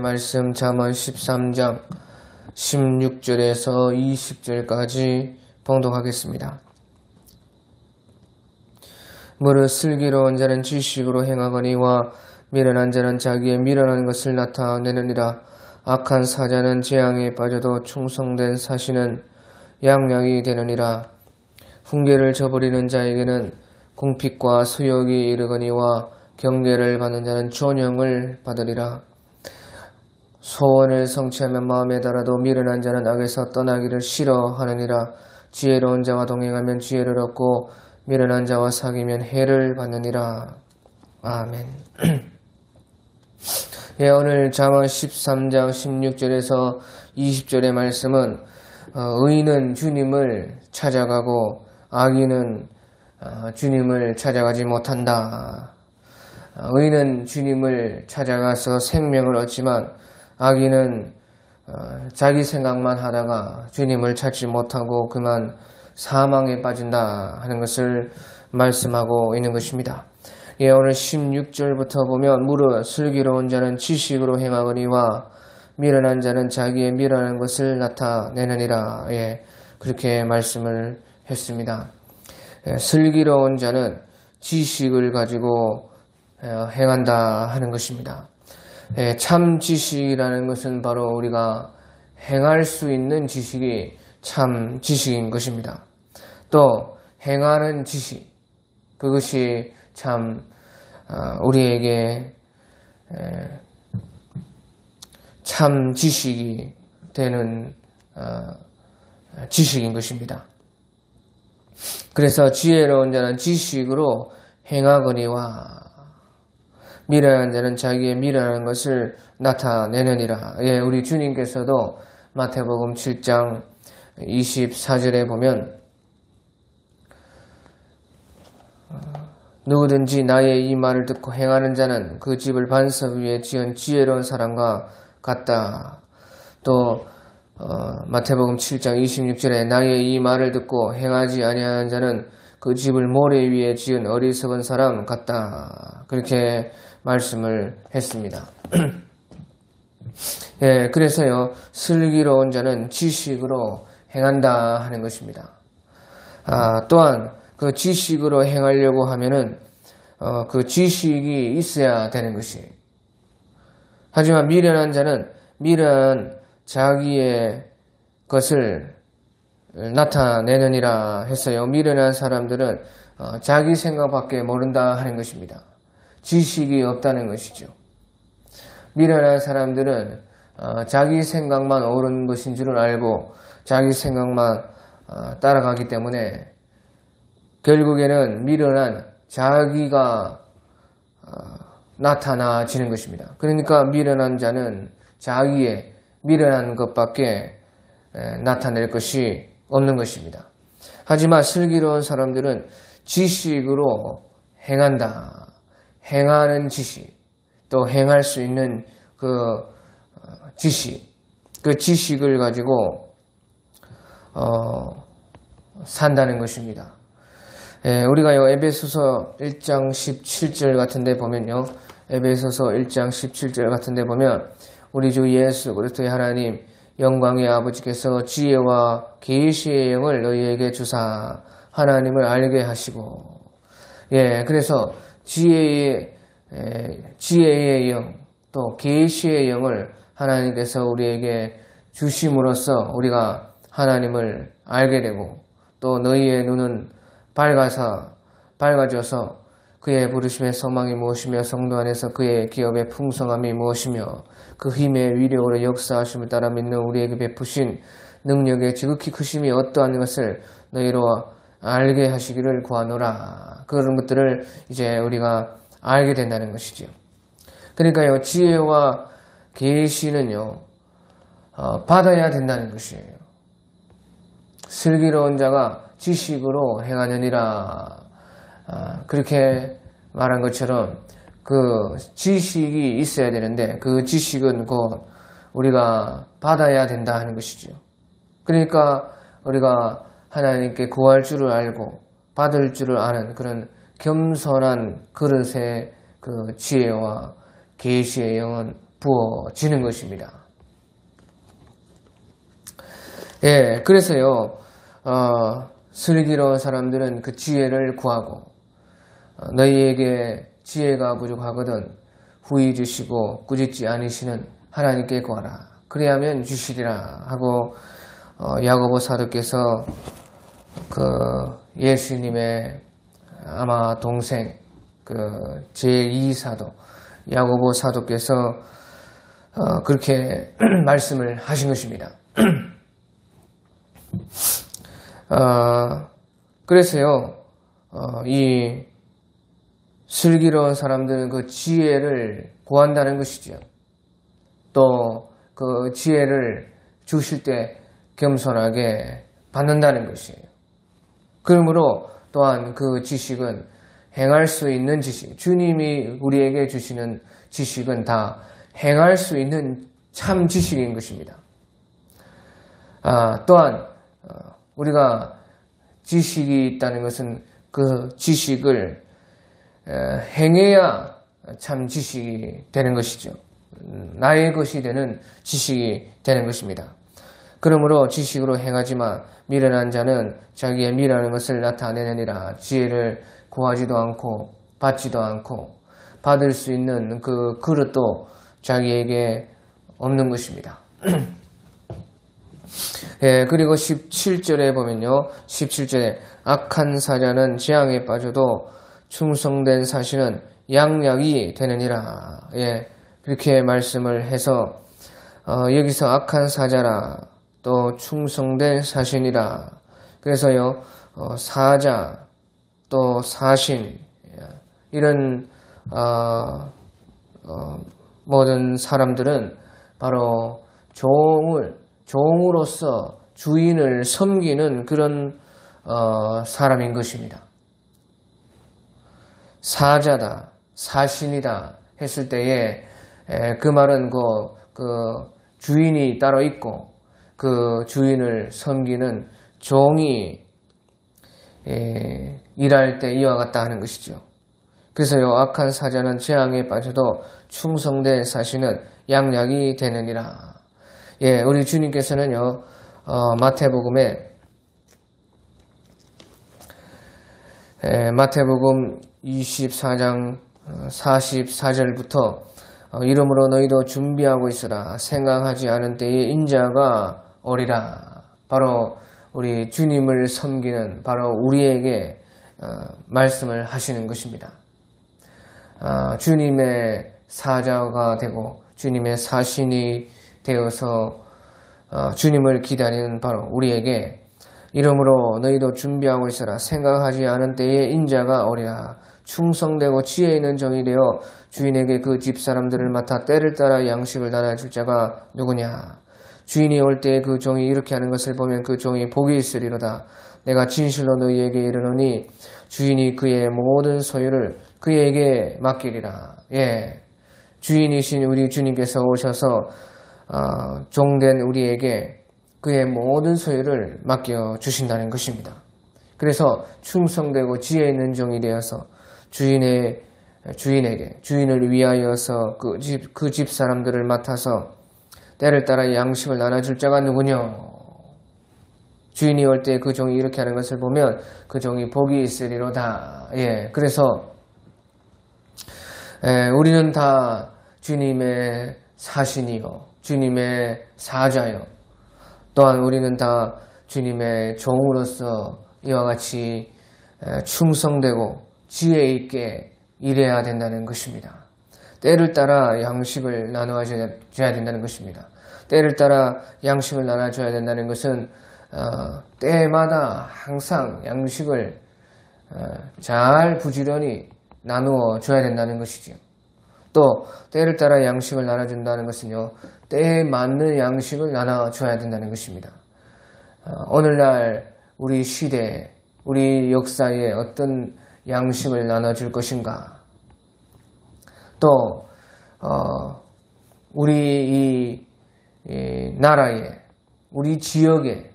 말씀 잠언 13장 16절에서 20절까지 봉독하겠습니다. 무릇 슬기로운 자는 지식으로 행하거니와 미련한 자는 자기의 미련한 것을 나타내느니라. 악한 사자는 재앙에 빠져도 충성된 사시는 양약이 되느니라. 훈계를 저버리는 자에게는 궁핍과 수욕이 이르거니와 경계를 받는 자는 존영을 받으리라. 소원을 성취하면 마음에 달아도 미련한 자는 악에서 떠나기를 싫어하느니라. 지혜로운 자와 동행하면 지혜를 얻고 미련한 자와 사귀면 해를 받느니라. 아멘. 예, 오늘 잠언 13장 16절에서 20절의 말씀은 의인은 주님을 찾아가고 악인은 주님을 찾아가지 못한다. 의인은 주님을 찾아가서 생명을 얻지만 악인은 자기 생각만 하다가 주님을 찾지 못하고 그만 사망에 빠진다 하는 것을 말씀하고 있는 것입니다. 예, 오늘 16절부터 보면 무릇 슬기로운 자는 지식으로 행하거니와 미련한 자는 자기의 미련한 것을 나타내느니라. 예, 그렇게 말씀을 했습니다. 예, 슬기로운 자는 지식을 가지고 행한다 하는 것입니다. 예, 참 지식이라는 것은 바로 우리가 행할 수 있는 지식이 참 지식인 것입니다. 또 행하는 지식, 그것이 참 우리에게 참 지식이 되는 지식인 것입니다. 그래서 지혜로운 자는 지식으로 행하거니와 미련한 자는 자기의 미련한 것을 나타내느니라. 예, 우리 주님께서도 마태복음 7장 24절에 보면 누구든지 나의 이 말을 듣고 행하는 자는 그 집을 반석 위에 지은 지혜로운 사람과 같다. 또 마태복음 7장 26절에 나의 이 말을 듣고 행하지 아니하는 자는 그 집을 모래 위에 지은 어리석은 사람 같다. 그렇게 말씀을 했습니다. 예, 그래서요, 슬기로운 자는 지식으로 행한다 하는 것입니다. 또한 그 지식으로 행하려고 하면은 그 지식이 있어야 되는 것이. 하지만 미련한 자는 미련한 자기의 것을 나타내느니라 했어요. 미련한 사람들은 자기 생각밖에 모른다 하는 것입니다. 지식이 없다는 것이죠. 미련한 사람들은 자기 생각만 옳은 것인 줄을 알고 자기 생각만 따라가기 때문에 결국에는 미련한 자기가 나타나지는 것입니다. 그러니까 미련한 자는 자기의 미련한 것밖에 나타낼 것이 없는 것입니다. 하지만 슬기로운 사람들은 지식으로 행한다. 행하는 지식, 또 행할 수 있는 그 지식, 그 지식을 가지고 산다는 것입니다. 예, 우리가요, 에베소서 1장 17절 같은 데 보면요, 에베소서 1장 17절 같은 데 보면 우리 주 예수 그리스도의 하나님 영광의 아버지께서 지혜와 계시의 영을 너희에게 주사 하나님을 알게 하시고, 예, 그래서 지혜의 영, 또 계시의 영을 하나님께서 우리에게 주심으로써 우리가 하나님을 알게 되고, 또 너희의 눈은 밝아져서 그의 부르심의 소망이 무엇이며 성도 안에서 그의 기업의 풍성함이 무엇이며 그 힘의 위력으로 역사하심을 따라 믿는 우리에게 베푸신 능력의 지극히 크심이 어떠한 것을 너희로 알게 하시기를 구하노라. 그런 것들을 이제 우리가 알게 된다는 것이죠. 그러니까요, 지혜와 계시는요, 받아야 된다는 것이에요. 슬기로운 자가 지식으로 행하느니라. 그렇게 말한 것처럼 그 지식이 있어야 되는데 그 지식은 곧 우리가 받아야 된다 하는 것이죠. 그러니까 우리가 하나님께 구할 줄을 알고 받을 줄을 아는 그런 겸손한 그릇의 그 지혜와 계시의 영은 부어지는 것입니다. 예, 그래서요, 슬기로운 사람들은 그 지혜를 구하고, 너희에게 지혜가 부족하거든 후히 주시고 꾸짖지 않으시는 하나님께 구하라. 그리하면 주시리라 하고, 야고보 사도께서 그 예수님의 아마 동생, 그 제2사도, 야고보 사도께서 그렇게 말씀을 하신 것입니다. 그래서요, 이 슬기로운 사람들은 그 지혜를 구한다는 것이죠. 또 그 지혜를 주실 때 겸손하게 받는다는 것이에요. 그러므로 또한 그 지식은 행할 수 있는 지식, 주님이 우리에게 주시는 지식은 다 행할 수 있는 참 지식인 것입니다. 또한 우리가 지식이 있다는 것은 그 지식을 행해야 참 지식이 되는 것이죠. 나의 것이 되는 지식이 되는 것입니다. 그러므로 지식으로 행하지만 미련한 자는 자기의 미련한 것을 나타내느니라. 지혜를 구하지도 않고 받지도 않고 받을 수 있는 그 그릇도 자기에게 없는 것입니다. 예, 그리고 17절에 보면요. 17절에 악한 사자는 재앙에 빠져도 충성된 사신은 양약이 되느니라. 예, 그렇게 말씀을 해서 여기서 악한 사자라 또 충성된 사신이라. 그래서요, 사자 또 사신 이런 모든 사람들은 바로 종으로서 주인을 섬기는 그런 사람인 것입니다. 사자다, 사신이다 했을 때에 그 말은 그 주인이 따로 있고 그 주인을 섬기는 종이 일할 때 이와 같다 하는 것이죠. 그래서요, 악한 사자는 재앙에 빠져도 충성된 사신은 양약이 되느니라. 예, 우리 주님께서는요, 마태복음 24장 44절부터 이러므로 너희도 준비하고 있으라. 생각하지 않은 때에 인자가 오리라. 바로 우리 주님을 섬기는 바로 우리에게 말씀을 하시는 것입니다. 주님의 사자가 되고 주님의 사신이 되어서 주님을 기다리는 바로 우리에게 이러므로 너희도 준비하고 있어라. 생각하지 않은 때에 인자가 오리라. 충성되고 지혜 있는 종이 되어 주인에게 그 집사람들을 맡아 때를 따라 양식을 나눠줄 자가 누구냐. 주인이 올 때에 그 종이 이렇게 하는 것을 보면 그 종이 복이 있으리로다. 내가 진실로 너희에게 이르노니 주인이 그의 모든 소유를 그에게 맡기리라. 예, 주인이신 우리 주님께서 오셔서 종된 우리에게 그의 모든 소유를 맡겨주신다는 것입니다. 그래서 충성되고 지혜 있는 종이 되어서 주인을 위하여서 그 집 사람들을 맡아서 때를 따라 양식을 나눠줄 자가 누구냐. 주인이 올 때 그 종이 이렇게 하는 것을 보면 그 종이 복이 있으리로다. 예, 그래서 우리는 다 주님의 사신이요, 주님의 사자요, 또한 우리는 다 주님의 종으로서 이와 같이 충성되고 지혜 있게 일해야 된다는 것입니다. 때를 따라 양식을 나눠줘야 된다는 것입니다. 때를 따라 양식을 나눠줘야 된다는 것은 때마다 항상 양식을 잘 부지런히 나누어 줘야 된다는 것이죠. 또 때를 따라 양식을 나눠준다는 것은요, 때에 맞는 양식을 나눠줘야 된다는 것입니다. 오늘날 우리 시대에, 우리 역사에 어떤 양식을 나눠줄 것인가. 또 우리 이 나라에, 우리 지역에,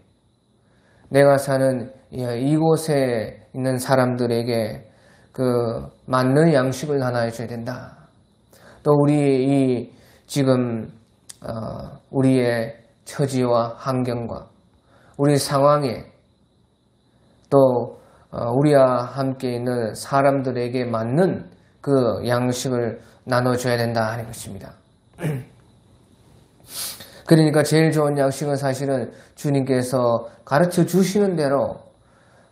내가 사는 이곳에 있는 사람들에게 그 맞는 양식을 나눠줘야 된다. 또 우리 이 지금 우리의 처지와 환경과 우리 상황에 또 우리와 함께 있는 사람들에게 맞는 그 양식을 나눠줘야 된다 하는 것입니다. 그러니까 제일 좋은 양식은 사실은 주님께서 가르쳐 주시는 대로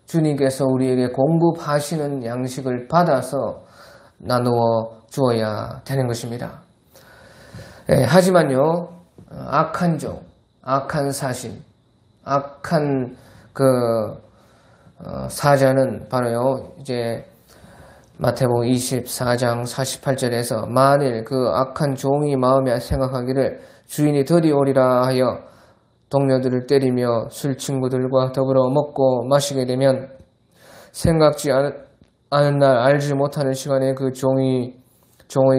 주님께서 우리에게 공급하시는 양식을 받아서 나누어 주어야 되는 것입니다. 하지만요, 악한 종, 악한 사신, 악한 사자는 바로요, 이제 마태복음 24장 48절에서 만일 그 악한 종이 마음에 생각하기를 주인이 드디 오리라 하여 동료들을 때리며 술 친구들과 더불어 먹고 마시게 되면 생각지 않은 날 알지 못하는 시간에 그 종의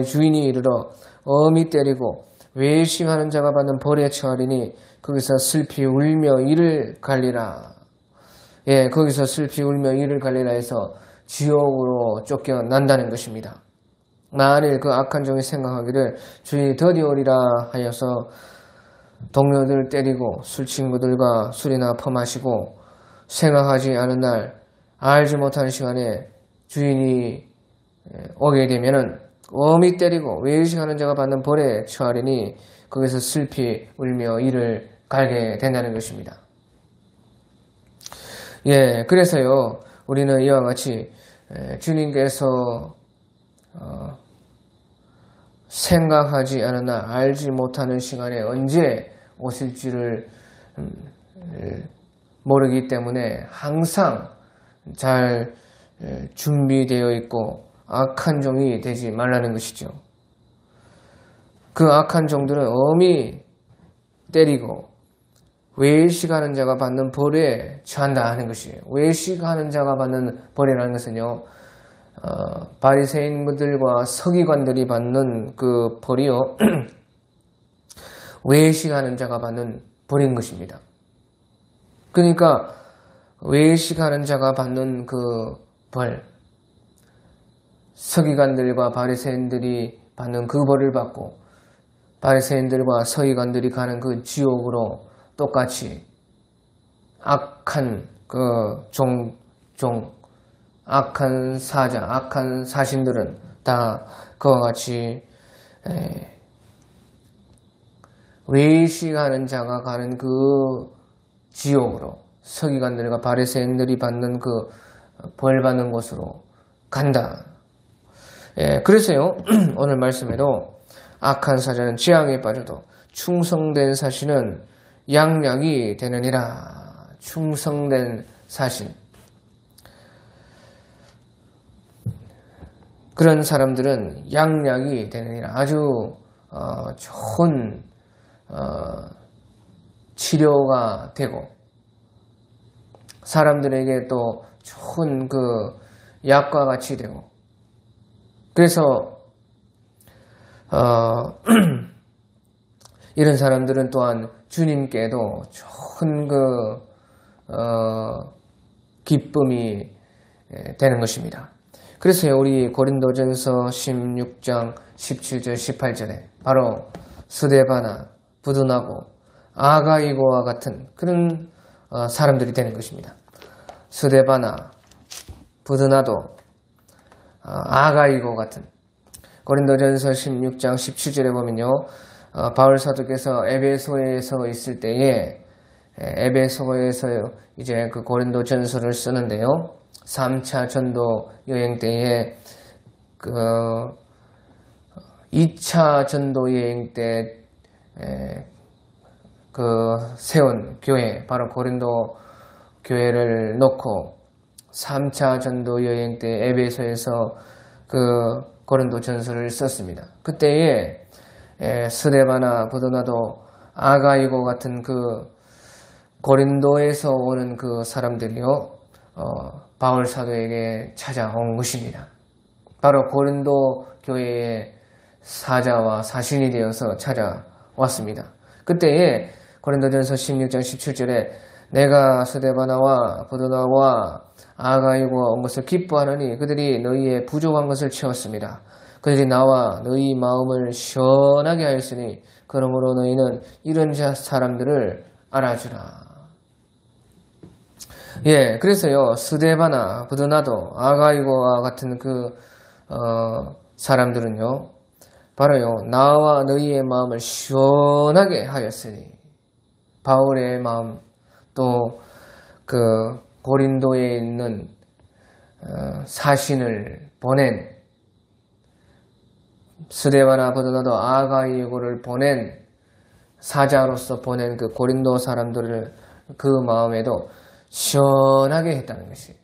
주인이 이르러 엄히 때리고 외식하는 자가 받는 벌에 처하리니 거기서 슬피 울며 이를 갈리라. 예, 거기서 슬피 울며 이를 갈리라 해서 지옥으로 쫓겨난다는 것입니다. 만일 그 악한 종이 생각하기를 주인이 더디 오리라 하여서 동료들 때리고 술 친구들과 술이나 퍼마시고 생각하지 않은 날 알지 못하는 시간에 주인이 오게 되면은 엄히 때리고 외식하는 자가 받는 벌에 처하리니 거기서 슬피 울며 이를 갈게 된다는 것입니다. 예, 그래서요 우리는 이와 같이 주님께서 생각하지 않은 날 알지 못하는 시간에 언제 오실지를 모르기 때문에 항상 잘 준비되어 있고 악한 종이 되지 말라는 것이죠. 그 악한 종들은 엄히 때리고 외식하는 자가 받는 벌에 처한다 하는 것이에요. 외식하는 자가 받는 벌이라는 것은요, 바리새인들과 서기관들이 받는 그 벌이요, 외식하는 자가 받는 벌인 것입니다. 그러니까 외식하는 자가 받는 그 벌, 서기관들과 바리새인들이 받는 그 벌을 받고 바리새인들과 서기관들이 가는 그 지옥으로 똑같이 악한 악한 사자, 악한 사신들은 다 그와 같이 외식하는 자가 가는 그 지옥으로 서기관들과 바리새인들이 받는 그 벌 받는 곳으로 간다. 그래서요 오늘 말씀에도 악한 사자는 재앙에 빠져도 충성된 사신은 양약이 되느니라. 충성된 사신. 그런 사람들은 양약이 되느니라. 아주 좋은 치료가 되고 사람들에게 또 좋은 그 약과 같이 되고 그래서 이런 사람들은 또한 주님께도 좋은 기쁨이 되는 것입니다. 그래서 우리 고린도전서 16장 17절 18절에 바로 스데바나, 부두나고 아가이고와 같은 그런 사람들이 되는 것입니다. 스데바나, 부두나도 아가이고 같은 고린도전서 16장 17절에 보면요. 바울 사도께서 에베소에서 있을 때에 에베소에서 이제 그 고린도 전서를 쓰는데요. 3차 전도 여행 때에 2차 전도 여행 때 세운 교회, 바로 고린도 교회를 놓고 3차 전도 여행 때 에베소에서 고린도 전서를 썼습니다. 그때에 스데바나, 부도나도 아가이고 같은 고린도에서 오는 그 사람들이요, 바울 사도에게 찾아온 것입니다. 바로 고린도 교회의 사자와 사신이 되어서 찾아왔습니다. 그때에 고린도전서 16장 17절에 내가 스데바나와 부도나와 아가이고와 온 것을 기뻐하느니 그들이 너희의 부족한 것을 채웠습니다. 그들이 나와 너희 마음을 시원하게 하였으니 그러므로 너희는 이런 사람들을 알아주라. 예, 그래서요, 스데바나 브드나도 아가이고와 같은 사람들은요, 바로요, 나와 너희의 마음을 시원하게 하였으니, 바울의 마음, 또 고린도에 있는 사신을 보낸, 스데바나 브드나도 아가이고를 보낸, 사자로서 보낸 그 고린도 사람들을 그 마음에도 시원하게 했다는 것이.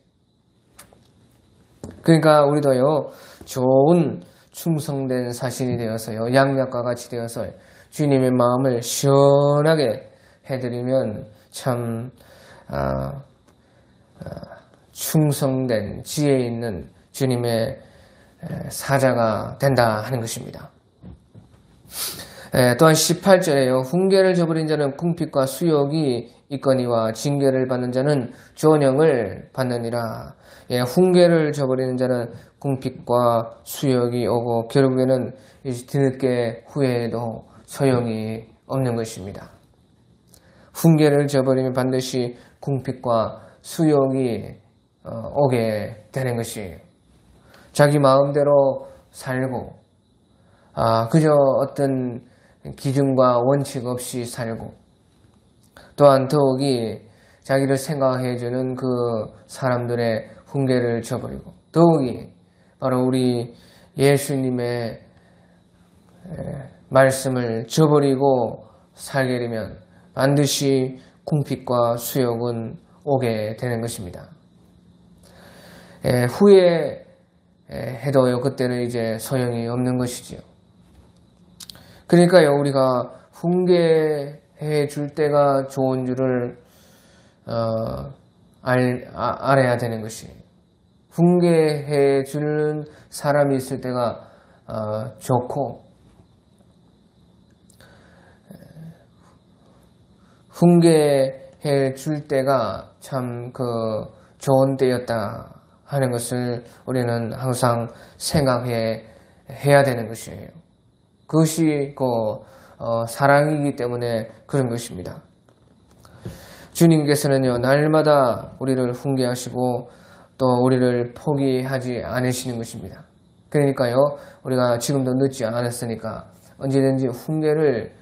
그러니까 우리도요, 좋은 충성된 사신이 되어서요, 양약과 같이 되어서 주님의 마음을 시원하게 해드리면 참 충성된 지혜 있는 주님의 사자가 된다 하는 것입니다. 또한 18절에요. 훈계를 저버린 자는 궁핍과 수욕이 있거니와 징계를 받는 자는 존영을 받느니라. 예, 훈계를 저버리는 자는 궁핍과 수욕이 오고 결국에는 뒤늦게 후회해도 소용이 없는 것입니다. 훈계를 저버리면 반드시 궁핍과 수욕이 오게 되는 것이에요. 자기 마음대로 살고 그저 어떤 기준과 원칙 없이 살고 또한 더욱이 자기를 생각해주는 그 사람들의 훈계를 저버리고 더욱이 바로 우리 예수님의 말씀을 저버리고 살게 되면 반드시 궁핍과 수욕은 오게 되는 것입니다. 후회해도요 그때는 이제 소용이 없는 것이지요. 그러니까요 우리가 훈계해 줄 때가 좋은 줄을 알아야 되는 것이, 훈계해 주는 사람이 있을 때가 좋고 훈계해 줄 때가 참 좋은 때였다 하는 것을 우리는 항상 생각해야 되는 것이에요. 그것이 사랑이기 때문에 그런 것입니다. 주님께서는요 날마다 우리를 훈계하시고 또 우리를 포기하지 않으시는 것입니다. 그러니까요 우리가 지금도 늦지 않았으니까 언제든지 훈계를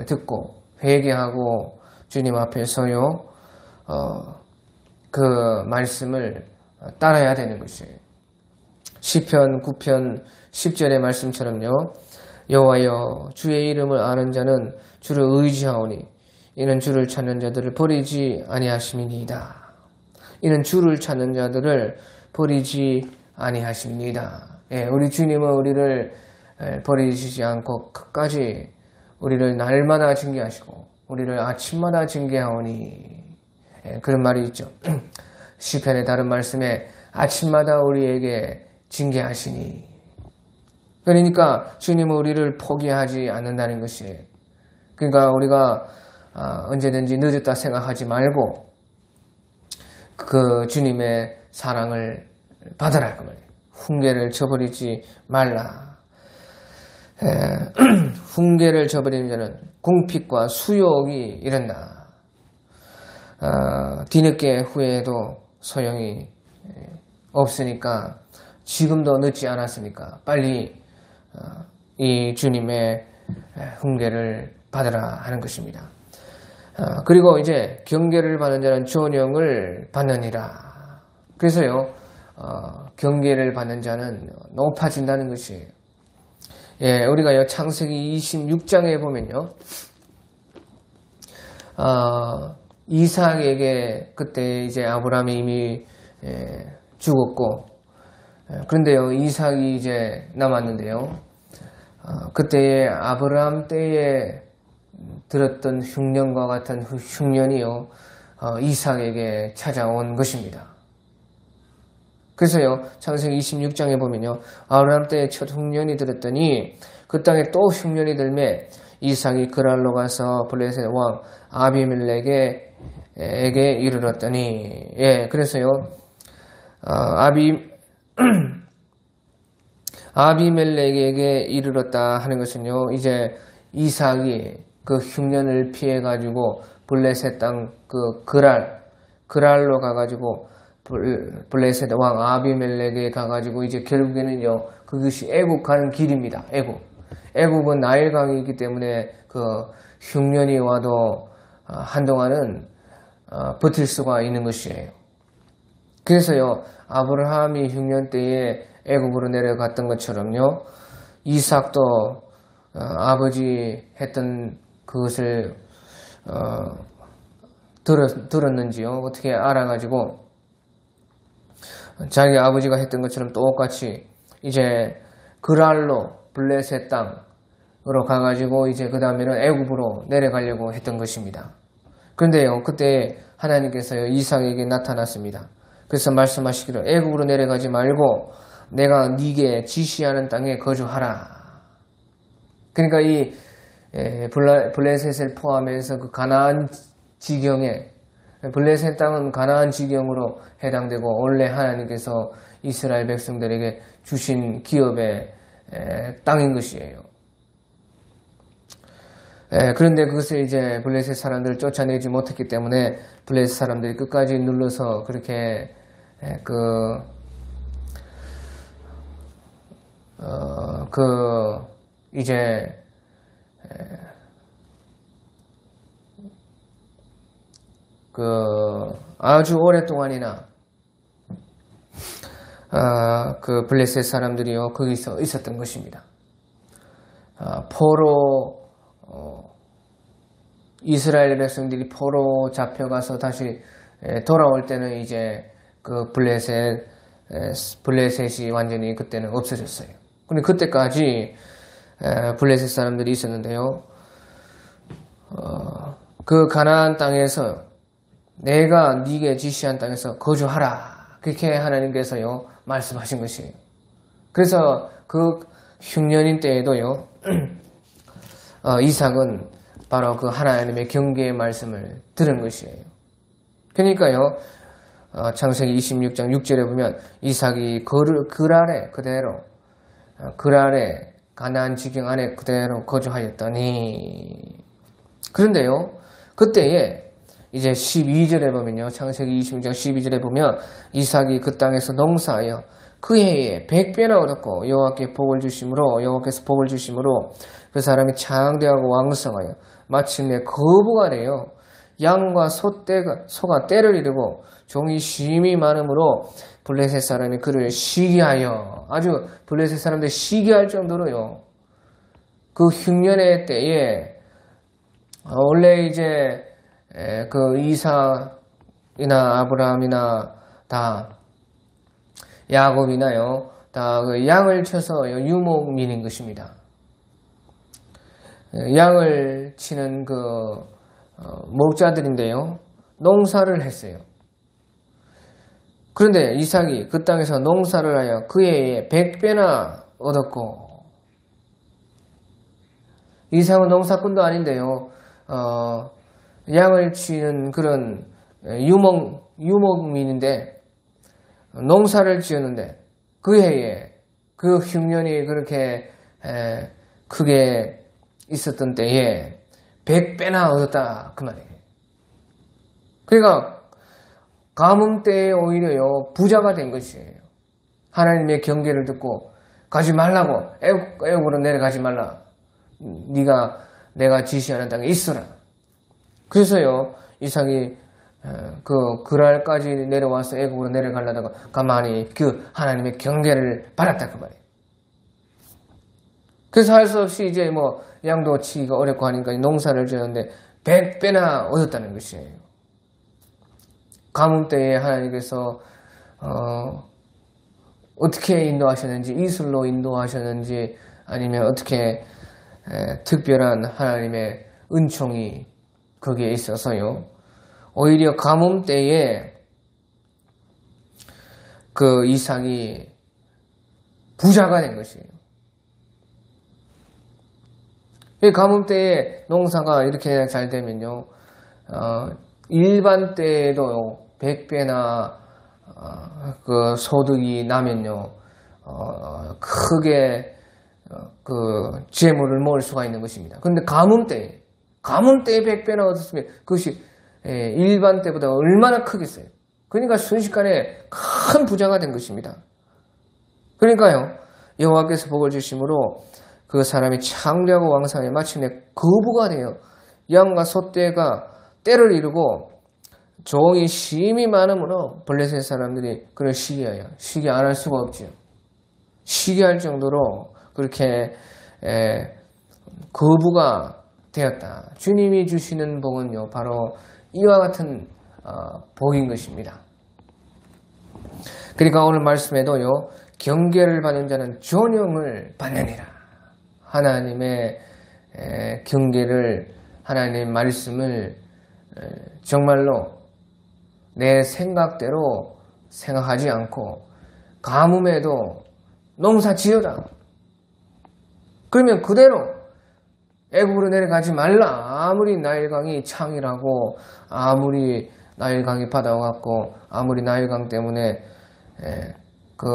듣고 회개하고 주님 앞에서요 그 말씀을 따라야 되는 것이에요. 시편 9편 10절의 말씀처럼요. 여호와여 주의 이름을 아는 자는 주를 의지하오니 이는 주를 찾는 자들을 버리지 아니하심이니이다. 이는 주를 찾는 자들을 버리지 아니하십니다. 예, 우리 주님은 우리를 버리시지 않고 끝까지 우리를 날마다 징계하시고 우리를 아침마다 징계하오니, 예, 그런 말이 있죠. 시편의 다른 말씀에 아침마다 우리에게 징계하시니, 그러니까 주님은 우리를 포기하지 않는다는 것이에요. 그러니까 우리가 언제든지 늦었다 생각하지 말고 그 주님의 사랑을 받으라 그 말이에요. 훈계를 저버리지 말라. 훈계를 저버리는 자는 궁핍과 수욕이 이른다. 뒤늦게 후회해도 소용이 없으니까 지금도 늦지 않았으니까 빨리 이 주님의 훈계를 받으라 하는 것입니다. 그리고 이제 경계를 받는 자는 존영을 받느니라. 그래서요 경계를 받는 자는 높아진다는 것이에요. 예, 우리가 창세기 26장에 보면요 이삭에게 그때 이제 아브라함이 이미 죽었고, 그런데요 이삭이 이제 남았는데요 그때의 아브라함 때에 들었던 흉년과 같은 흉년이요 이삭에게 찾아온 것입니다. 그래서요 창세기 26장에 보면요 아브라함 때에 첫 흉년이 들었더니 그 땅에 또 흉년이 들매 이삭이 그랄로 가서 블레셋 왕 아비멜렉에게 이르렀더니, 예, 그래서요 아비멜렉에게 이르렀다 하는 것은요, 이제 이삭이 그 흉년을 피해가지고 블레셋 땅 그 그랄로 가가지고 블레셋 왕 아비멜렉에 가가지고 이제 결국에는요, 그것이 애굽 가는 길입니다. 애굽은 나일강이 있기 때문에 그 흉년이 와도 한동안은 버틸 수가 있는 것이에요. 그래서요, 아브라함이 흉년 때에 애굽으로 내려갔던 것처럼요, 이삭도 아버지 했던 그것을 들었는지요, 어떻게 알아가지고 자기 아버지가 했던 것처럼 똑같이 이제 그랄로 블레셋 땅으로 가가지고 이제 그 다음에는 애굽으로 내려가려고 했던 것입니다. 그런데요, 그때 하나님께서요, 이삭에게 나타났습니다. 그래서 말씀하시기를 애굽으로 내려가지 말고 내가 네게 지시하는 땅에 거주하라. 그러니까 이 블레셋을 포함해서 그 가나안 지경에, 블레셋 땅은 가나안 지경으로 해당되고 원래 하나님께서 이스라엘 백성들에게 주신 기업의 땅인 것이에요. 그런데 그것을 이제 블레셋 사람들을 쫓아내지 못했기 때문에 블레셋 사람들이 끝까지 눌러서 그렇게 이제 아주 오랫동안이나 그 블레셋 사람들이요, 거기서 있었던 것입니다. 포로 이스라엘 백성들이 포로 잡혀가서 다시 돌아올 때는 이제 그 블레셋이 완전히 그때는 없어졌어요. 근데 그때까지 블레셋 사람들이 있었는데요, 그 가나안 땅에서 내가 네게 지시한 땅에서 거주하라, 그렇게 하나님께서요 말씀하신 것이에요. 그래서 그 흉년인 때에도요, 이삭은 바로 그 하나님의 경계의 말씀을 들은 것이에요. 그러니까요, 창세기 26장 6절에 보면 이삭이 그랄에 그대로, 그랄에 가나안 지경 안에 그대로 거주하였더니, 그런데요, 그때에 이제 12절에 보면요, 창세기 26장 12절에 보면 이삭이 그 땅에서 농사하여 그 해에 100배나 얻었고 여호와께서 복을 주심으로 그 사람이 장대하고 왕성하여 마침내 거부가 되어 양과 소가 떼를 이루고 종이 심히 많음으로 블레셋 사람이 그를 시기하여, 아주 블레셋 사람들이 시기할 정도로요, 그 흉년의 때에 원래 이제 그 이삭이나 아브라함이나 다 야곱이나요, 다 그 양을 쳐서 유목민인 것입니다. 양을 치는 그 목자들인데요, 농사를 했어요. 그런데 이삭이 그 땅에서 농사를 하여 그 해에 100배나 얻었고, 이삭은 농사꾼도 아닌데요, 양을 치는 그런 유목민인데 농사를 지었는데 그 해에 그 흉년이 그렇게 크게 있었던 때에 100배나 얻었다, 그 말이에요. 그러니까 가뭄 때에 오히려요 부자가 된 것이에요. 하나님의 경계를 듣고 가지 말라고, 애굽으로 내려가지 말라, 네가 내가 지시하는 땅에 있어라. 그래서요 이삭이 그 그랄까지 내려와서 애굽으로 내려가려다가 가만히 그 하나님의 경계를 받았다, 그 말이에요. 그래서 할 수 없이 이제 뭐 양도 치기가 어렵고 하니까 농사를 지었는데 100배나 얻었다는 것이에요. 가뭄 때에 하나님께서 어떻게 인도하셨는지, 이슬로 인도하셨는지, 아니면 어떻게 특별한 하나님의 은총이 거기에 있어서요, 오히려 가뭄 때에 그 이삭이 부자가 된 것이에요. 이 가뭄 때에 농사가 이렇게 잘 되면요, 일반 때에도 100배나 그 소득이 나면요, 크게 그 재물을 모을 수가 있는 것입니다. 그런데 가뭄 때에 100배나 얻었으면 그것이 일반 때보다 얼마나 크겠어요. 그러니까 순식간에 큰 부자가 된 것입니다. 그러니까요, 여호와께서 복을 주심으로 그 사람이 창대하고 왕성해 마침내 거부가 돼요. 양과 소떼가 때를 이루고 종이 심이 많으므로 블레셋 사람들이 그를 시기해요. 시기 안 할 수가 없죠. 시기할 정도로 그렇게 거부가 되었다. 주님이 주시는 복은요, 바로 이와 같은 복인 것입니다. 그러니까 오늘 말씀에도요, 경계를 받는 자는 존영을 받느니라. 하나님의 경계를, 하나님의 말씀을 정말로 내 생각대로 생각하지 않고 가뭄에도 농사 지어라. 그러면 그대로 애굽으로 내려가지 말라. 아무리 나일강이 창이라고, 아무리 나일강이 바다와 같고, 아무리 나일강 때문에 그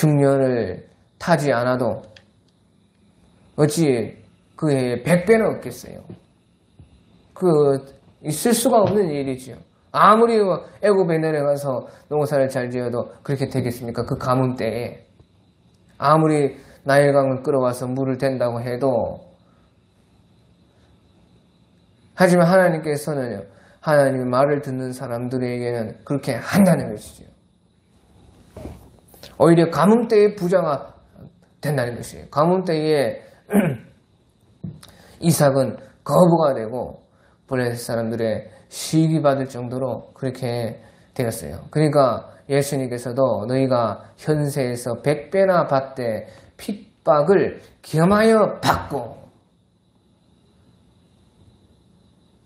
흉년을 타지 않아도 어찌 그의 100배는 없겠어요. 있을 수가 없는 일이지요. 아무리 애굽에 내려가서 농사를 잘 지어도 그렇게 되겠습니까? 그 가뭄 때에 아무리 나일강을 끌어와서 물을 댄다고 해도. 하지만 하나님께서는 하나님의 말을 듣는 사람들에게는 그렇게 한다는 것이죠. 오히려 가뭄 때에 부자가 된다는 것이에요. 가뭄 때에 이삭은 거부가 되고 블레셋 사람들의 시기 받을 정도로 그렇게 되었어요. 그러니까 예수님께서도 너희가 현세에서 100배나 받되 핍박을 겸하여 받고,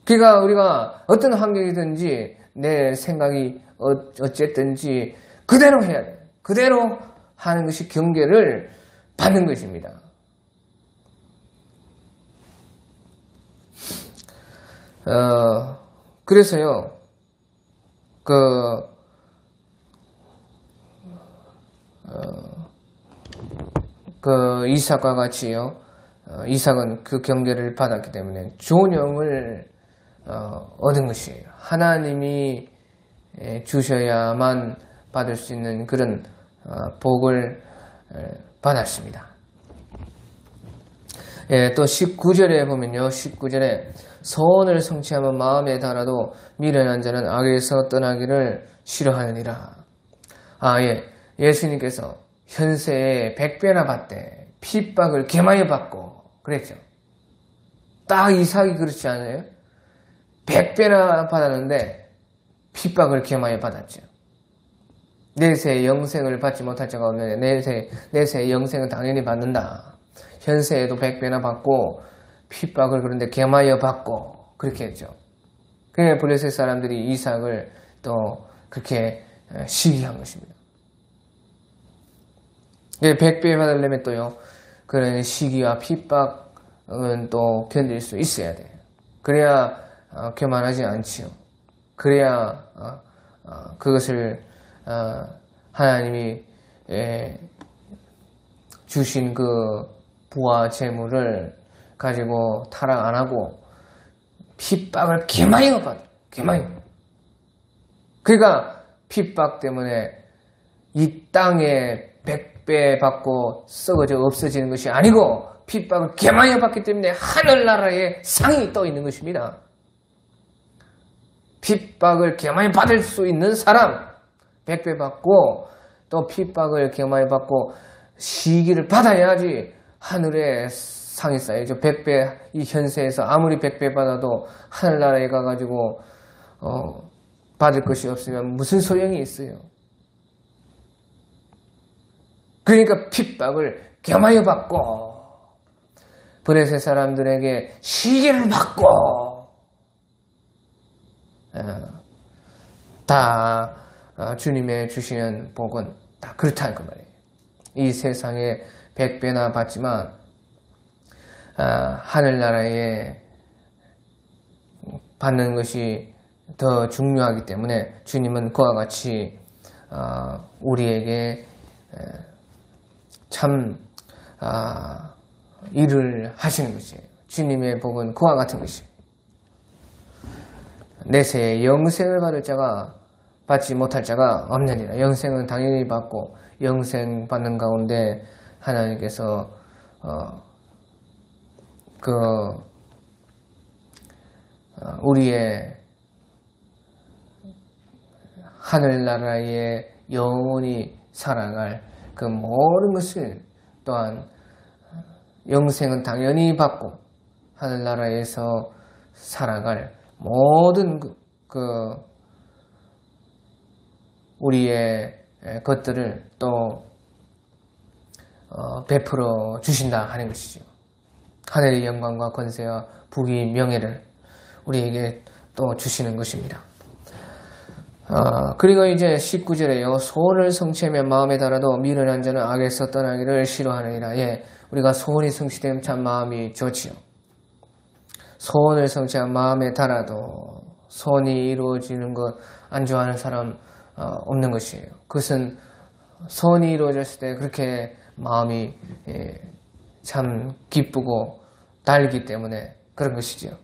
그러니까 우리가 어떤 환경이든지 내 생각이 어쨌든지 그대로 해야 돼요. 그대로 하는 것이 경계를 받는 것입니다. 그래서요, 이삭과 같이요, 이삭은 그 경계를 받았기 때문에 존영을 얻은 것이에요. 하나님이 주셔야만 받을 수 있는 그런 복을 받았습니다. 또 19절에 보면요, 19절에 소원을 성취하면 마음에 달아도 미련한 자는 악에서 떠나기를 싫어하느니라. 예수님께서 현세에 100배나 받되 핍박을 겸하여 받고 그랬죠. 딱 이삭이 그렇지 않아요? 100배나 받았는데 핍박을 겸하여 받았죠. 내세의 영생을 받지 못할 자가 없는데 내세의 영생은 당연히 받는다. 현세에도 100배나 받고 핍박을 그런데 겸하여 받고 그렇게 했죠. 그러니까 블레셋 사람들이 이삭을 또 그렇게 시기한 것입니다. 100배 받으려면 또요, 그런 시기와 핍박은 또 견딜 수 있어야 돼요. 그래야 교만하지 않지요. 그래야 그것을 하나님이 주신 그 부와 재물을 가지고 타락 안 하고 핍박을 겸하여 받아. 겸하여. 그러니까 핍박 때문에 이 땅에 100배 받고 썩어져 없어지는 것이 아니고 핍박을 겸하여 받기 때문에 하늘나라에 상이 떠 있는 것입니다. 핍박을 겸하여 받을 수 있는 사람, 100배 받고 또 핍박을 겸하여 받고 시기를 받아야지 하늘에 상이 쌓여죠. 100배, 이 현세에서 아무리 100배 받아도 하늘나라에 가가지고 받을 것이 없으면 무슨 소용이 있어요. 그러니까 핍박을 겸하여 받고 블레셋 사람들에게 시기를 받고 다 주님의 주시는 복은 다 그렇다 그 말이에요. 이 세상에 100배나 받지만 하늘나라에 받는 것이 더 중요하기 때문에 주님은 그와 같이 우리에게 참 일을 하시는 것이에요. 주님의 복은 그와 같은 것이에요. 내세에 영생을 받을 자가 받지 못할 자가 없느니라. 영생은 당연히 받고 영생 받는 가운데 하나님께서 우리의 하늘나라에 영원히 살아갈 그 모든 것을 또한 영생은 당연히 받고 하늘나라에서 살아갈 모든 우리의 것들을 또 베풀어 주신다 하는 것이죠. 하늘의 영광과 권세와 부귀 명예를 우리에게 또 주시는 것입니다. 그리고 이제 19절에요. 소원을 성취하면 마음에 달아도 미련한 자는 악에서 떠나기를 싫어하느니라. 예, 우리가 소원이 성취되면 참 마음이 좋지요. 소원을 성취한 마음에 달아도 소원이 이루어지는 것 안 좋아하는 사람 없는 것이에요. 그것은 소원이 이루어졌을 때 그렇게 마음이 참 기쁘고 달기 때문에 그런 것이죠.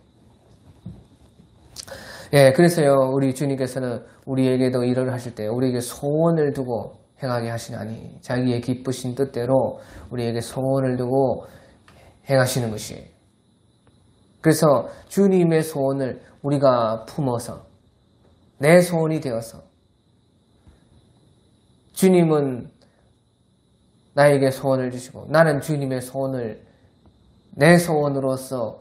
예, 그래서요, 우리 주님께서는 우리에게도 일을 하실 때 우리에게 소원을 두고 행하게 하시나니 자기의 기쁘신 뜻대로 우리에게 소원을 두고 행하시는 것이에요. 그래서 주님의 소원을 우리가 품어서 내 소원이 되어서 주님은 나에게 소원을 주시고 나는 주님의 소원을 내 소원으로서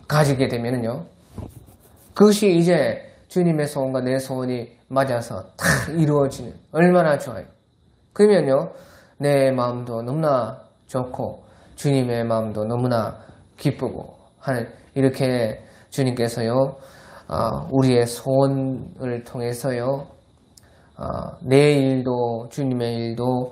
가지게 되면은요, 그것이 이제 주님의 소원과 내 소원이 맞아서 다 이루어지는, 얼마나 좋아요. 그러면요, 내 마음도 너무나 좋고 주님의 마음도 너무나 기쁘고 하는, 이렇게 주님께서요, 우리의 소원을 통해서요, 내 일도 주님의 일도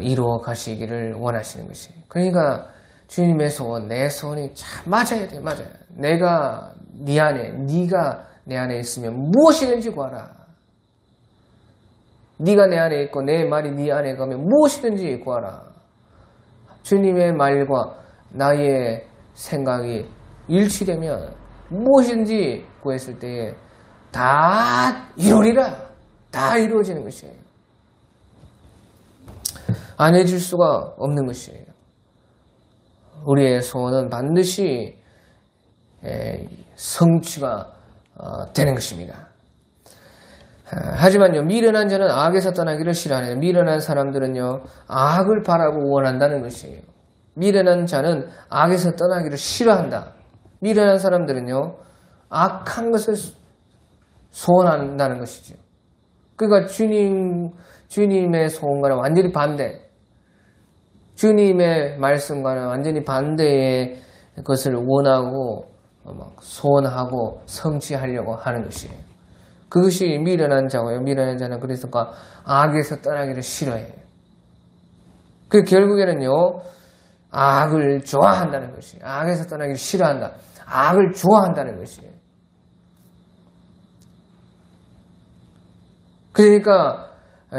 이루어 가시기를 원하시는 것이에요. 그러니까 주님의 소원, 내 소원이 참 맞아야 돼, 맞아요. 내가 네 안에, 네가 내 안에 있으면 무엇이든지 구하라. 네가 내 안에 있고 내 말이 네 안에 가면 무엇이든지 구하라. 주님의 말과 나의 생각이 일치되면 무엇이든지 구했을 때에 다 이루리라. 다 이루어지는 것이에요. 안 해줄 수가 없는 것이에요. 우리의 소원은 반드시 성취가 되는 것입니다. 하지만요, 미련한 자는 악에서 떠나기를 싫어하네요. 미련한 사람들은요, 악을 바라고 원한다는 것이에요. 미련한 자는 악에서 떠나기를 싫어한다. 미련한 사람들은요, 악한 것을 소원한다는 것이죠. 그러니까 주님의 소원과는 완전히 반대, 주님의 말씀과는 완전히 반대의 것을 원하고 소원하고 성취하려고 하는 것이에요. 그것이 미련한 자고요. 미련한 자는 그래서 악에서 떠나기를 싫어해요. 그 결국에는요, 악을 좋아한다는 것이에요. 악에서 떠나기를 싫어한다. 악을 좋아한다는 것이에요. 그러니까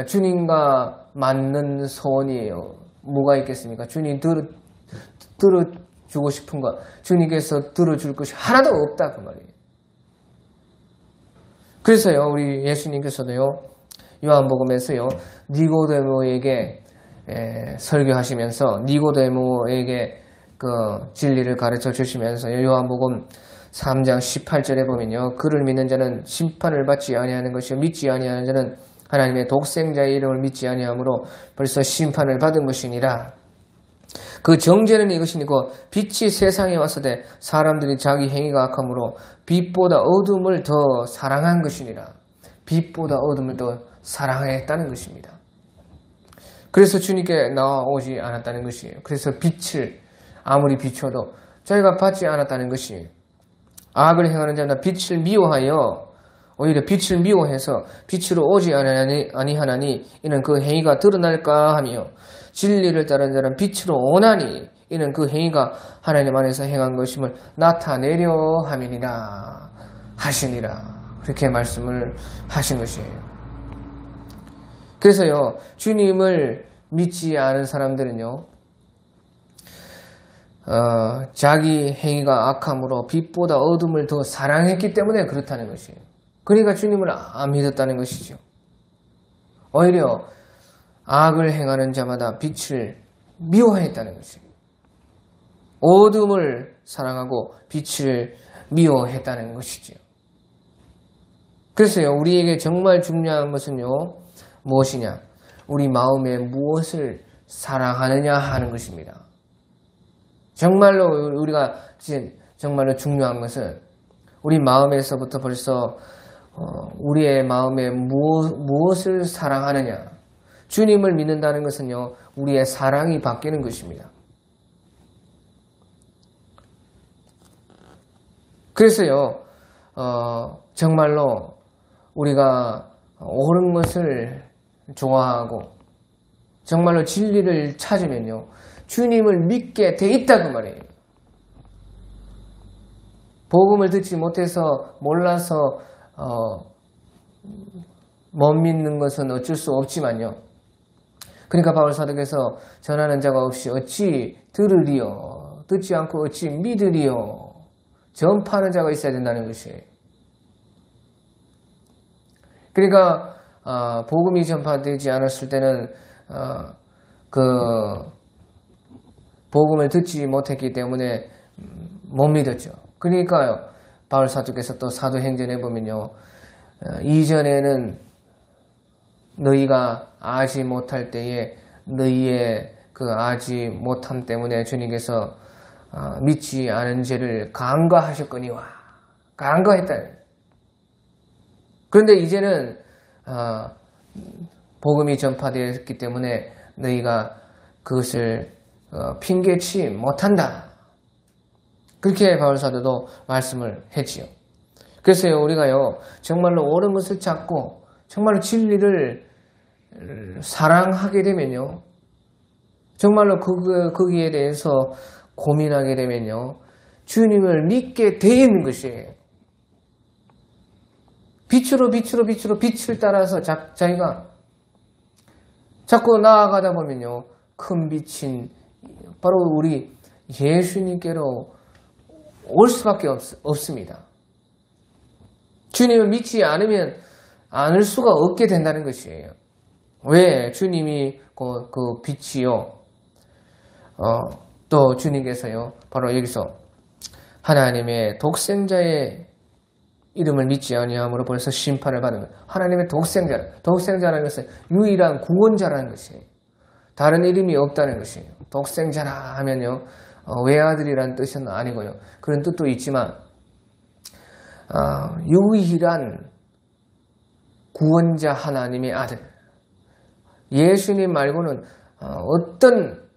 주님과 맞는 소원이에요. 뭐가 있겠습니까? 주님 들어주고 싶은 것, 주님께서 들어줄 것이 하나도 없다, 그 말이에요. 그래서요, 우리 예수님께서도요, 요한복음에서요, 니고데모에게 설교하시면서 니고데모에게 그 진리를 가르쳐 주시면서 요한복음 3장 18절에 보면요, 그를 믿는 자는 심판을 받지 아니하는 것이요 믿지 아니하는 자는 하나님의 독생자의 이름을 믿지 아니하므로 벌써 심판을 받은 것이니라. 그 정죄는 이것이니고 빛이 세상에 왔으되 사람들이 자기 행위가 악함으로 빛보다 어둠을 더 사랑한 것이니라. 빛보다 어둠을 더 사랑했다는 것입니다. 그래서 주님께 나오지 않았다는 것이에요. 그래서 빛을 아무리 비춰도 저희가 받지 않았다는 것이에요. 악을 행하는 자나 빛을 미워하여 오히려 빛을 미워해서 빛으로 오지 아니하나니 이는 그 행위가 드러날까 하며 진리를 따르는 자는 빛으로 오나니 이는 그 행위가 하나님 안에서 행한 것임을 나타내려 함이니라 하시니라. 그렇게 말씀을 하신 것이에요. 그래서요, 주님을 믿지 않은 사람들은요, 자기 행위가 악함으로 빛보다 어둠을 더 사랑했기 때문에 그렇다는 것이에요. 그러니까 주님을 안 믿었다는 것이죠. 오히려 악을 행하는 자마다 빛을 미워했다는 것이에요. 어둠을 사랑하고 빛을 미워했다는 것이죠. 그래서요, 우리에게 정말 중요한 것은요, 무엇이냐? 우리 마음에 무엇을 사랑하느냐 하는 것입니다. 정말로 우리가 정말로 중요한 것은 우리 마음에서부터 벌써 우리의 마음에 무엇을 사랑하느냐. 주님을 믿는다는 것은요, 우리의 사랑이 바뀌는 것입니다. 그래서요, 정말로 우리가 옳은 것을 좋아하고 정말로 진리를 찾으면요, 주님을 믿게 돼 있다 그 말이에요. 복음을 듣지 못해서 몰라서 못 믿는 것은 어쩔 수 없지만요. 그러니까 바울 사도께서 전하는 자가 없이 어찌 들으리요, 듣지 않고 어찌 믿으리요, 전파하는 자가 있어야 된다는 것이에요. 그러니까 복음이 전파되지 않았을 때는 복음을 듣지 못했기 때문에 못 믿었죠. 그러니까요, 바울 사도께서 또 사도행전에 보면요, 이전에는 너희가 아지 못할 때에 너희의 그 아지 못함 때문에 주님께서 믿지 않은 죄를 간과하셨거니와, 간과했다. 그런데 이제는 복음이 전파되었기 때문에 너희가 그것을 핑계치 못한다. 그렇게 바울 사도도 말씀을 했지요. 그래서요, 우리가요, 정말로 옳은 것을 찾고 정말로 진리를 사랑하게 되면요, 정말로 거기에 대해서 고민하게 되면요, 주님을 믿게 돼 있는 것이에요. 빛으로 빛을 따라서 자기가 자꾸 나아가다 보면요, 큰 빛인 바로 우리 예수님께로 올 수밖에 없습니다. 주님을 믿지 않을 수가 없게 된다는 것이에요. 왜? 주님이 그 빛이요. 또 주님께서요, 바로 여기서 하나님의 독생자의 이름을 믿지 아니함으로 벌써 심판을 받는 거예요. 하나님의 독생자라는 것은 유일한 구원자라는 것이에요. 다른 이름이 없다는 것이에요. 독생자라 하면요, 외아들이라는 뜻은 아니고요. 그런 뜻도 있지만 유일한 구원자 하나님의 아들, 예수님 말고는 어떤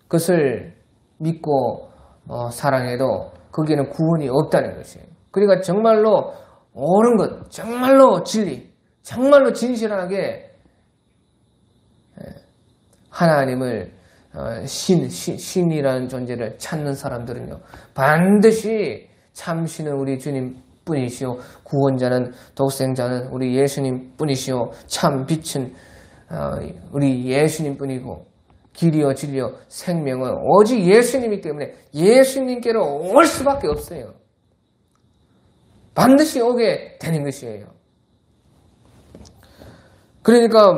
것을 믿고 사랑해도 거기에는 구원이 없다는 것이에요. 그러니까 정말로 옳은 것, 정말로 진리, 정말로 진실하게 하나님을 신이라는 존재를 찾는 사람들은요, 반드시 참신은 우리 주님뿐이시오, 구원자는, 독생자는 우리 예수님뿐이시오, 참 빛은 우리 예수님뿐이고, 길이요 진리요 생명은 오직 예수님이기 때문에 예수님께로 올 수밖에 없어요. 반드시 오게 되는 것이에요. 그러니까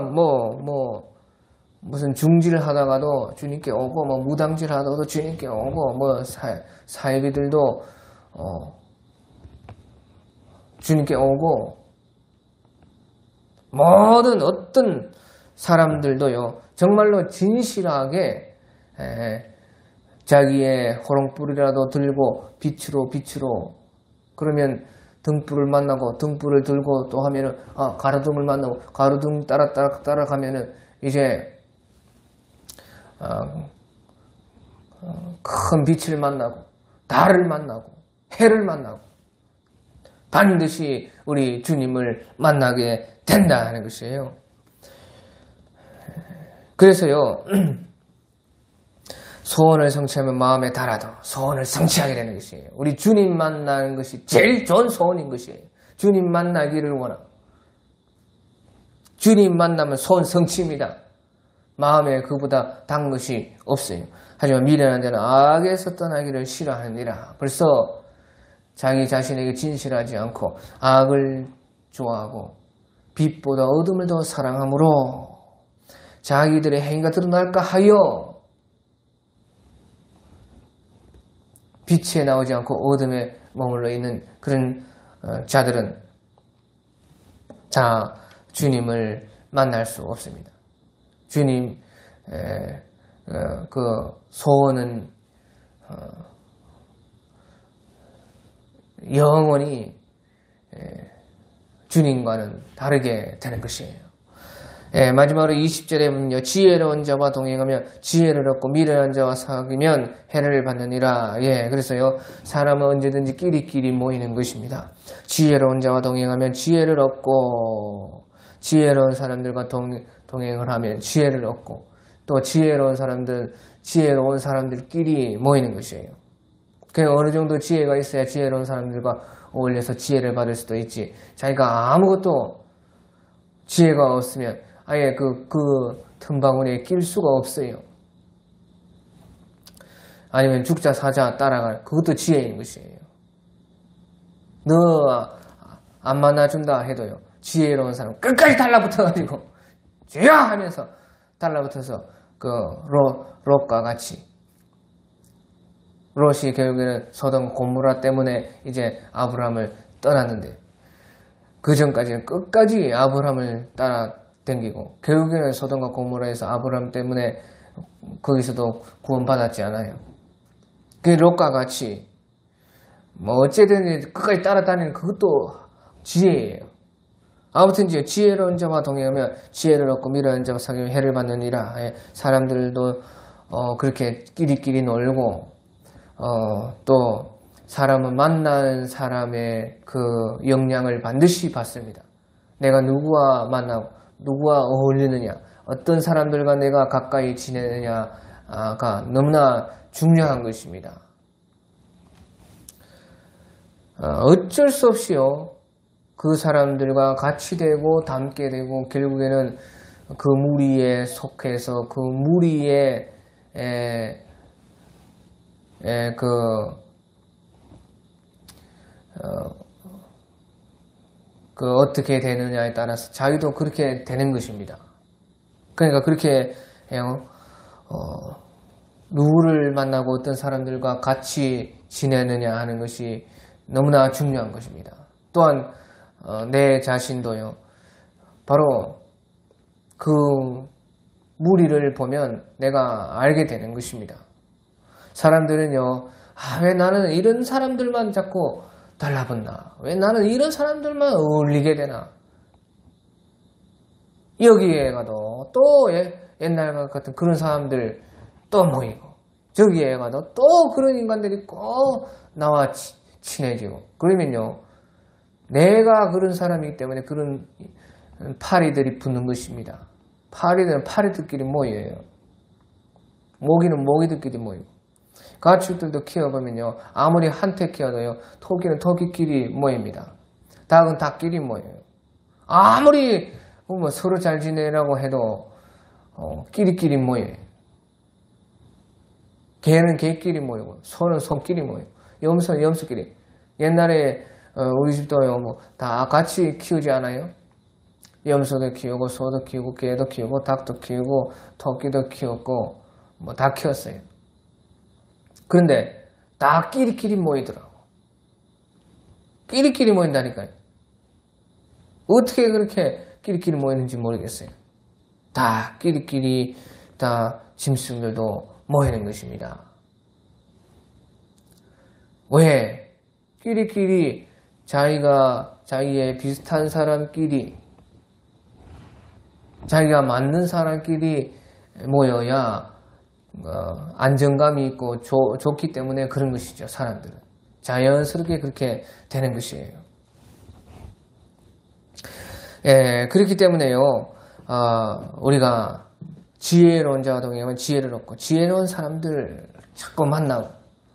무슨 중지를 하다가도 주님께 오고, 무당질 하다가도 주님께 오고, 사이비들도 주님께 오고, 모든 어떤 사람들도요, 정말로 진실하게 자기의 호롱불이라도 들고 빛으로 그러면 등불을 만나고, 등불을 들고 또 하면은 가로등을 만나고, 가로등 따라가면은 이제 큰 빛을 만나고, 달을 만나고, 해를 만나고, 반드시 우리 주님을 만나게 된다 하는 것이에요. 그래서요, 소원을 성취하면 마음에 달아도 소원을 성취하게 되는 것이에요. 우리 주님 만나는 것이 제일 좋은 소원인 것이에요. 주님 만나기를 원하고, 주님 만나면 소원 성취입니다. 마음에 그보다 단 것이 없어요. 하지만 미련한 자는 악에서 떠나기를 싫어하느니라. 벌써 자기 자신에게 진실하지 않고 악을 좋아하고 빛보다 어둠을 더 사랑함으로 자기들의 행위가 드러날까 하여 빛에 나오지 않고 어둠에 머물러 있는 그런 자들은 다 주님을 만날 수 없습니다. 주님 그 소원은 영원히 주님과는 다르게 되는 것이에요. 마지막으로 20절에 보면요. 지혜로운 자와 동행하며 지혜를 얻고 미련한 자와 사귀면 해를 받느니라. 그래서요. 사람은 언제든지 끼리끼리 모이는 것입니다. 지혜로운 자와 동행하면 지혜를 얻고 지혜로운 사람들과 동행을 하면 지혜를 얻고 또 지혜로운 사람들끼리 모이는 것이에요. 그냥 어느 정도 지혜가 있어야 지혜로운 사람들과 어울려서 지혜를 받을 수도 있지. 자기가 아무것도 지혜가 없으면 아예 그 틈바구니에 낄 수가 없어요. 아니면 죽자 사자 따라가는 그것도 지혜인 것이에요. 너 안 만나준다 해도요. 지혜로운 사람 끝까지 달라붙어가지고 죄야 하면서 달라붙어서 그 롯과 같이 롯이 결국에는 소돔 고모라 때문에 이제 아브라함을 떠났는데 그 전까지는 끝까지 아브라함을 따라다니고 결국에는 소돔과 고모라에서 아브라함 때문에 거기서도 구원받았지 않아요. 그 롯과 같이 뭐 어쨌든 끝까지 따라다니는 그것도 지혜예요. 아무튼 지혜로운 자와 동행하며 지혜를 얻고 미련한 자와 사귀면 해를 받느니라. 사람들도 그렇게 끼리끼리 놀고 또 사람은 만나는 사람의 그 영향을 반드시 받습니다. 내가 누구와 만나고 누구와 어울리느냐, 어떤 사람들과 내가 가까이 지내느냐가 너무나 중요한 것입니다. 어쩔 수 없이요. 그 사람들과 같이 되고 닮게 되고 결국에는 그 무리에 속해서 그 무리에 어떻게 되느냐에 따라서 자기도 그렇게 되는 것입니다. 그러니까 그렇게 누구를 만나고 어떤 사람들과 같이 지내느냐 하는 것이 너무나 중요한 것입니다. 또한 내 자신도요. 바로 그 무리를 보면 내가 알게 되는 것입니다. 사람들은요. 왜 나는 이런 사람들만 자꾸 달라붙나? 왜 나는 이런 사람들만 어울리게 되나? 여기에 가도 또 옛날 같은 그런 사람들 또 모이고 저기에 가도 또 그런 인간들이 꼭 나와 친해지고 그러면요. 내가 그런 사람이기 때문에 그런 파리들이 붙는 것입니다. 파리들은 파리들끼리 모여요. 모기는 모기들끼리 모이고 가축들도 키워보면요. 아무리 한테 키워도요. 토끼는 토끼끼리 모입니다. 닭은 닭끼리 모여요. 아무리 서로 잘 지내라고 해도 끼리끼리 모여요. 개는 개끼리 모이고 소는 소끼리 모이고 염소는 염소끼리. 옛날에 우리 집도요. 다 같이 키우지 않아요? 염소도 키우고 소도 키우고 개도 키우고 닭도 키우고 토끼도 키웠고 다 키웠어요. 그런데 다 끼리끼리 모이더라고. 끼리끼리 모인다니까요. 어떻게 그렇게 끼리끼리 모이는지 모르겠어요. 다 끼리끼리 다 짐승들도 모이는 것입니다. 왜? 끼리끼리 자기의 비슷한 사람끼리 자기가 맞는 사람끼리 모여야 안정감이 있고 좋기 때문에 그런 것이죠. 사람들은 자연스럽게 그렇게 되는 것이에요. 그렇기 때문에요. 우리가 지혜로운 자와 동행하면 지혜를 얻고 지혜로운 사람들 자꾸 만나고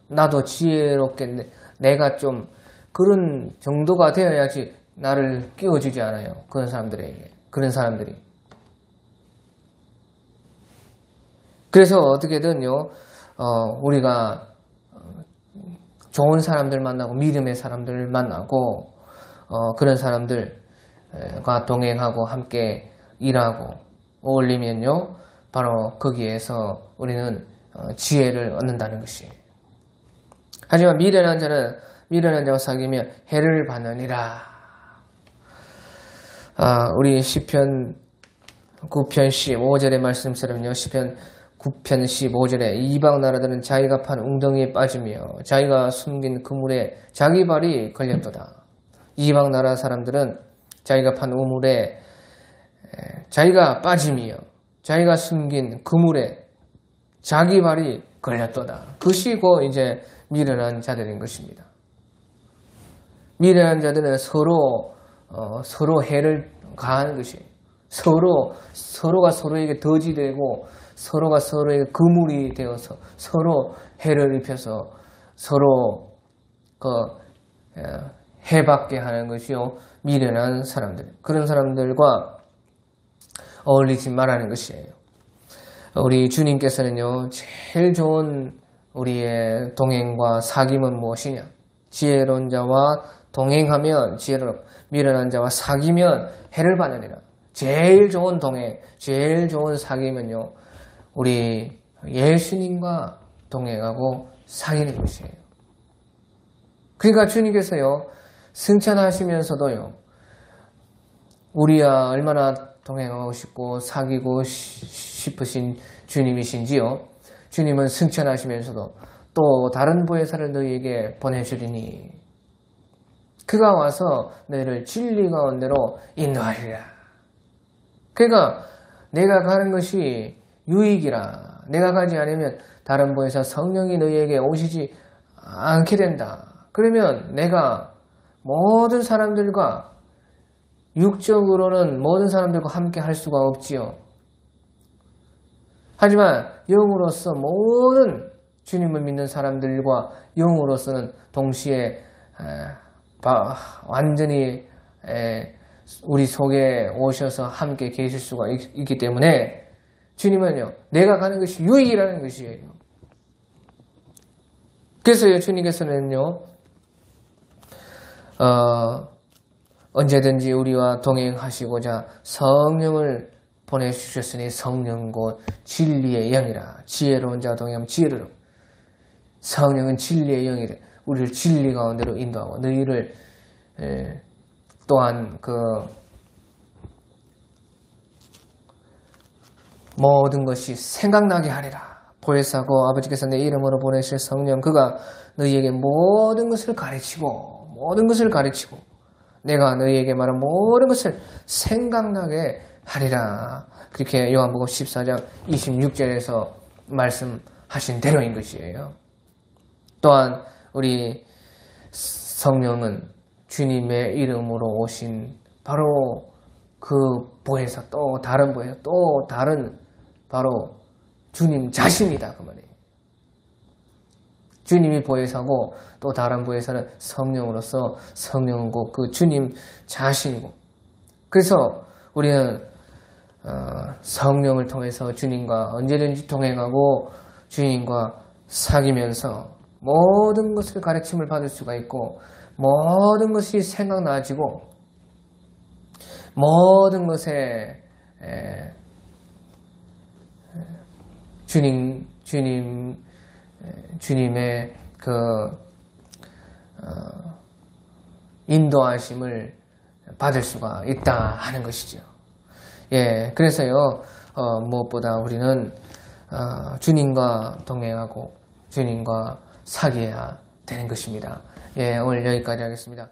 나도 지혜롭게 내가 좀 그런 정도가 되어야지 나를 끼워주지 않아요. 그런 사람들에게. 그런 사람들이. 그래서 어떻게든요, 우리가 좋은 사람들 만나고 믿음의 사람들 만나고 그런 사람들과 동행하고 함께 일하고 어울리면요, 바로 거기에서 우리는 지혜를 얻는다는 것이에요. 하지만 미련한 자와 사귀면 해를 받느니라. 우리 시편 9편 15절의 말씀처럼요, 시편 9편 15절에 이방 나라들은 자기가 판 웅덩이에 빠지며 자기가 숨긴 그물에 자기 발이 걸렸도다. 이방 나라 사람들은 자기가 판 우물에 자기가 빠지며 자기가 숨긴 그물에 자기 발이 걸렸도다. 그것이 곧 이제 미련한 자들인 것입니다. 미련한 자들은 서로 해를 가하는 것이에요. 서로가 서로에게 덫이 되고 서로가 서로에게 그물이 되어서 서로 해를 입혀서 서로 해받게 하는 것이요, 미련한 사람들. 그런 사람들과 어울리지 말라는 것이에요. 우리 주님께서는요, 제일 좋은 우리의 동행과 사귐은 무엇이냐? 지혜로운 자와 동행하면 지혜롭고 미련한 자와 사귀면 해를 받느니라. 제일 좋은 동행, 제일 좋은 사귐은요, 우리 예수님과 동행하고 사귀는 것이에요. 그러니까 주님께서요, 승천하시면서도요, 우리와 얼마나 동행하고 싶고 사귀고 싶으신 주님이신지요. 주님은 승천하시면서도 또 다른 보혜사를 너희에게 보내주리니 그가 와서 너희를 진리 가운데로 인도하리라. 그러니까 내가 가는 것이 유익이라. 내가 가지 않으면 다른 보혜사 성령이 너희에게 오시지 않게 된다. 그러면 내가 모든 사람들과 육적으로는 모든 사람들과 함께 할 수가 없지요. 하지만 영으로서 모든 주님을 믿는 사람들과 영으로서는 동시에 완전히 우리 속에 오셔서 함께 계실 수가 있기 때문에 주님은요, 내가 가는 것이 유익이라는 것이에요. 그래서 주님께서는요, 언제든지 우리와 동행하시고자 성령을 보내주셨으니 성령 곧 진리의 영이라. 지혜로운 자와 동행하면 지혜로운. 성령은 진리의 영이라. 우리를 진리 가운데로 인도하고 너희를 또한 모든 것이 생각나게 하리라. 보혜사고 아버지께서 내 이름으로 보내실 성령, 그가 너희에게 모든 것을 가르치고 내가 너희에게 말한 모든 것을 생각나게 하리라. 그렇게 요한복음 14장 26절에서 말씀하신 대로인 것이에요. 또한 우리 성령은 주님의 이름으로 오신 바로 그 보혜사, 또 다른 보혜사, 또 다른 바로 주님 자신이다 그 말이에요. 주님이 보혜사고 또 다른 보혜사는 성령으로서 성령은 곧 그 주님 자신이고, 그래서 우리는 성령을 통해서 주님과 언제든지 동행하고 주님과 사귀면서 모든 것을 가르침을 받을 수가 있고 모든 것이 생각나지고 모든 것에 주님의 인도하심을 받을 수가 있다 하는 것이죠. 예, 그래서요, 무엇보다 우리는 주님과 동행하고 주님과 사귀어야 되는 것입니다. 예, 오늘 여기까지 하겠습니다.